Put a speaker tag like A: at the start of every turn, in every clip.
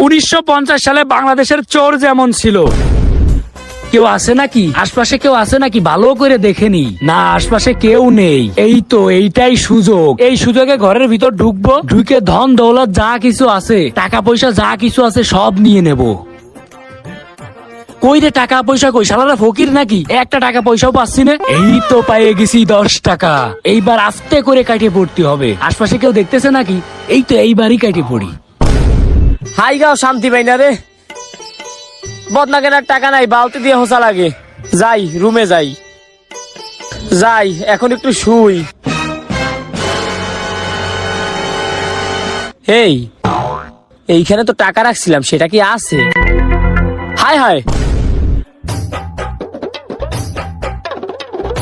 A: 1950 সালে বাংলাদেশের চোর যেমন ছিল, কেউ আছে নাকি আশপাশে, কেউ আছে নাকি ভালো করে দেখেনি, না আশপাশে কেউ নেই। এই তো এইটাই সুযোগ, এই সুযোগে ঘরের ভিতর ঢুকবো, ঢুকে ধন দৌলত যা কিছু আছে, টাকা পয়সা যা কিছু আছে সব নিয়ে নেব। কই রে টাকা পয়সা কই, শালারা ফকির নাকি, একটা টাকা পয়সাও পাচ্ছি না। এই তো পেয়ে গেছি 10 টাকা, এইবার আস্তে করে কাটিয়ে পড়তে হবে, আশপাশে কেউ দেখতেছে নাকি, এই তো এইবারই কাটিয়ে পড়ি।
B: হাই গাও শান্তি পাই না রে, বদনা কেনার টাকা নাই, বালতি দিয়ে হোসা লাগে। যাই রুমে যাই, এখন একটু শুই। এই এইখানে তো টাকা রাখছিলাম, সেটা কি আছে? হায় হায়,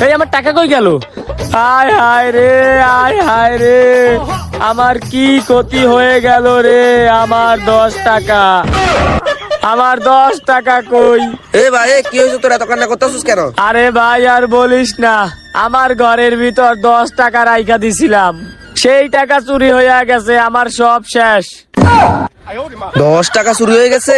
B: এই আমার টাকা কই গেল? হায় হায় রে, হায় হায় রে, আমার কি ক্ষতি হয়ে গেল রে, আমার 10 টাকা, আমার 10 টাকা কই?
C: এ ভাই কি হয়েছে, তোরা এত কান্না করতেছিস কেন?
B: আরে ভাই আর বলিস না, আমার ঘরের ভিতর 10 টাকা রাইখা দিছিলাম, সেই টাকা চুরি হয়ে গেছে, আমার সব শেষ।
C: 10 টাকা চুরি হয়ে গেছে?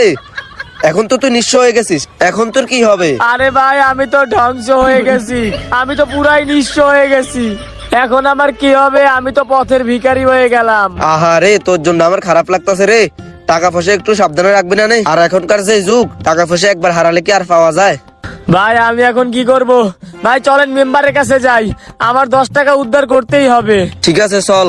C: এখন তো তুই নিঃস্ব হয়ে গেছিস, এখন তোর কি হবে?
B: আরে ভাই আমি তো ধ্বংস হয়ে গেছি, আমি তো পুরাই নিঃস্ব হয়ে গেছি, এখন আমার কি হবে? আমি তো পথের ভিখারি হয়ে গেলাম।
C: আহারে তোর জন্য আমার খারাপ লাগতাছে রে, টাকা পয়সা একটু সাবধানে রাখবি না? নেই আর এখনকার যে যুগ, টাকা পয়সা একবার হারালে কি আর পাওয়া যায়?
B: ভাই আমি এখন কি করব? ভাই চলেন মেম্বারের কাছে যাই, আমার 10 টাকা উদ্ধার করতেই হবে।
C: ঠিক আছে চল।